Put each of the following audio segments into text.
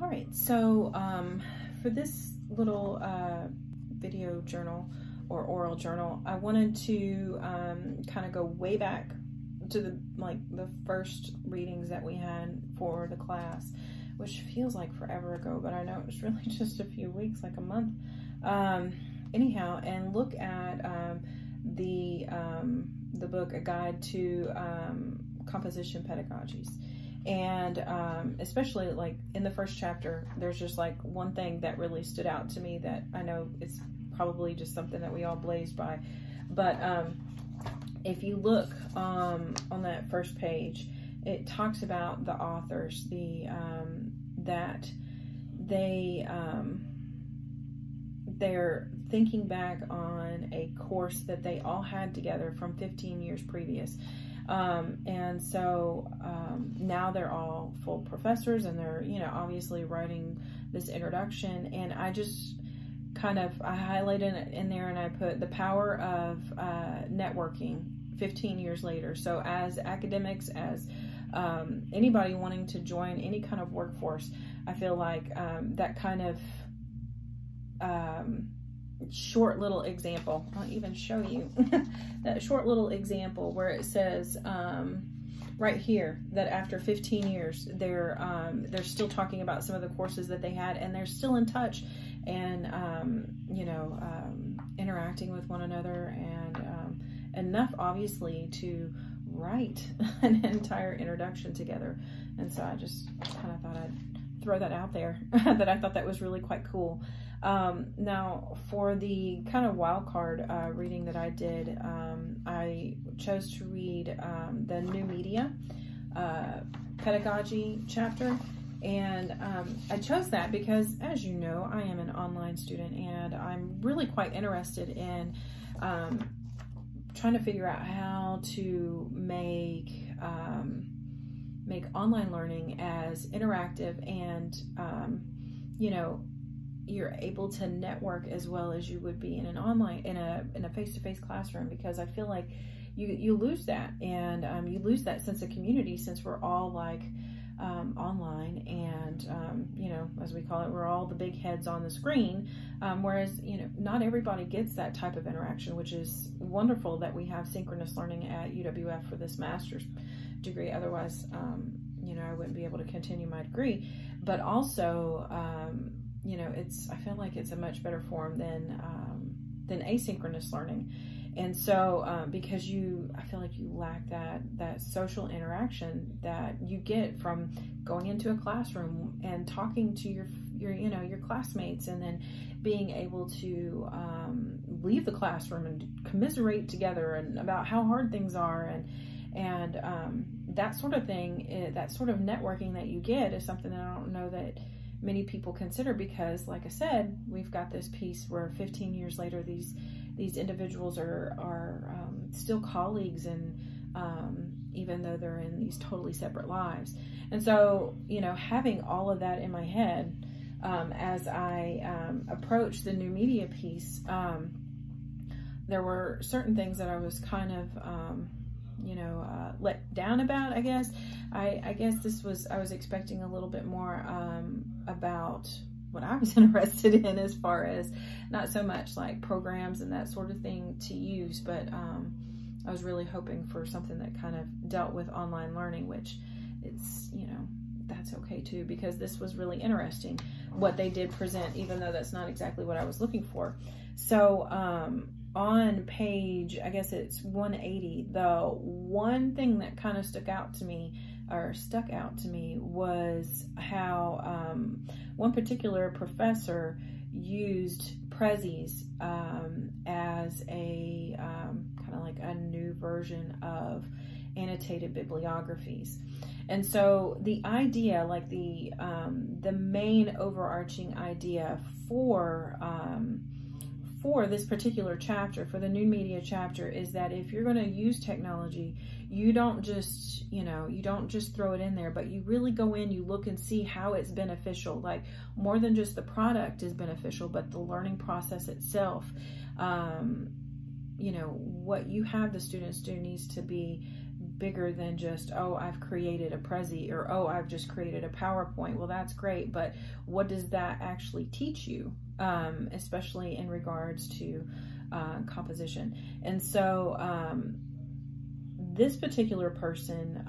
All right, so for this little video journal or oral journal, I wanted to kind of go way back to the first readings that we had for the class, which feels like forever ago, but I know it was really just a few weeks, like a month. Anyhow, and look at the book, A Guide to Composition Pedagogies. And especially like in the first chapter, there's just like one thing that really stood out to me that I know it's probably just something that we all blazed by. But if you look on that first page, it talks about the authors, that they're thinking back on a course that they all had together from 15 years previous. And so now they're all full professors, and they're, obviously writing this introduction. And I just I highlighted it in there, and I put the power of networking 15 years later. So as academics, as anybody wanting to join any kind of workforce, I feel like that kind of short little example, I'll even show you that short little example where it says right here that after 15 years they're still talking about some of the courses that they had, and they're still in touch, and interacting with one another, and enough obviously to write an entire introduction together. And so I just kind of thought I'd throw that out there that I thought that was really quite cool. Now for the kind of wild card reading that I did, I chose to read the New Media Pedagogy chapter. And I chose that because, as you know, I am an online student, and I'm really quite interested in trying to figure out how to make online learning as interactive, and you're able to network as well as you would be in an online, in a face-to-face classroom, because I feel like you lose that, and you lose that sense of community, since we're all like online, and as we call it, we're all the big heads on the screen, whereas not everybody gets that type of interaction, which is wonderful that we have synchronous learning at UWF for this master's degree. Otherwise I wouldn't be able to continue my degree. But also I feel like it's a much better form than asynchronous learning. And so because I feel like you lack that social interaction that you get from going into a classroom and talking to your classmates, and then being able to leave the classroom and commiserate together and about how hard things are, and that sort of thing, that sort of networking that you get is something that I don't know that many people consider, because like I said, we've got this piece where 15 years later these individuals are still colleagues, and even though they're in these totally separate lives. And so having all of that in my head as I approached the new media piece, there were certain things that I was kind of let down about, I guess. I guess I was expecting a little bit more about what I was interested in, as far as not so much like programs and that sort of thing to use, but I was really hoping for something that kind of dealt with online learning, which it's, that's okay too, because this was really interesting what they did present, even though that's not exactly what I was looking for. So on page, I guess it's 180, the one thing that kind of stuck out to me was how one particular professor used Prezzies as a kind of like a new version of annotated bibliographies. And so the idea, like the main overarching idea for this particular chapter, for the new media chapter, is that if you're going to use technology, you don't just throw it in there, but you really go in, you look and see how it's beneficial, like more than just the product is beneficial, but the learning process itself. What you have the students do needs to be bigger than just, oh, I've created a Prezi, or oh, I've just created a PowerPoint. Well, that's great, but what does that actually teach you, especially in regards to composition? And so this particular person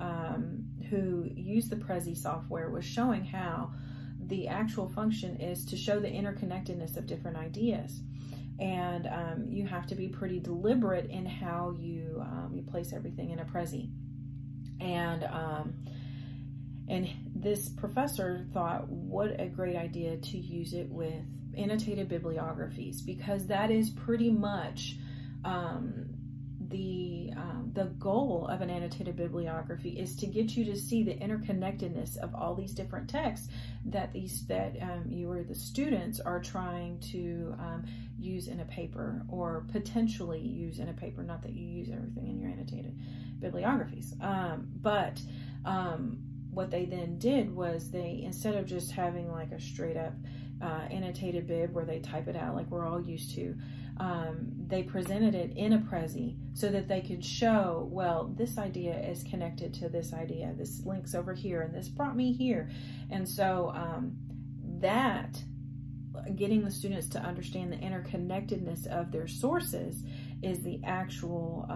who used the Prezi software was showing how the actual function is to show the interconnectedness of different ideas. And you have to be pretty deliberate in how you place everything in a Prezi. And this professor thought, what a great idea to use it with annotated bibliographies, because that is pretty much the goal of an annotated bibliography, is to get you to see the interconnectedness of all these different texts that you or the students are trying to use in a paper, or potentially use in a paper. Not that you use everything in your annotated bibliographies, but what they then did was, they, instead of just having like a straight up annotated bib where they type it out like we're all used to, they presented it in a Prezi so that they could show, well, this idea is connected to this idea, this links over here, and this brought me here. And so that, getting the students to understand the interconnectedness of their sources, is the actual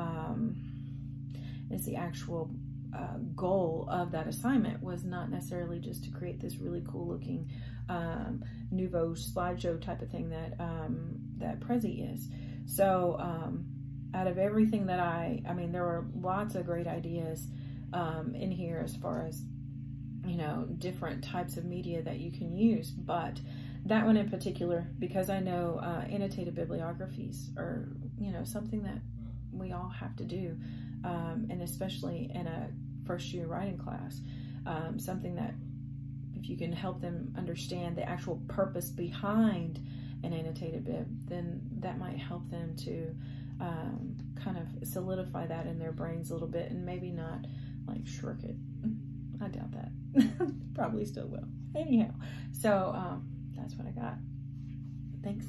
goal of that assignment. Was not necessarily just to create this really cool looking nouveau slideshow type of thing that that Prezi is. So out of everything that I mean, there were lots of great ideas in here as far as, you know, different types of media that you can use, but that one in particular, because I know annotated bibliographies are, you know, something that we all have to do, and especially in a first year writing class, something that if you can help them understand the actual purpose behind an annotated bib, then that might help them to kind of solidify that in their brains a little bit, and maybe not like shirk it. I doubt that. Probably still will. Anyhow, so that's what I got. Thanks.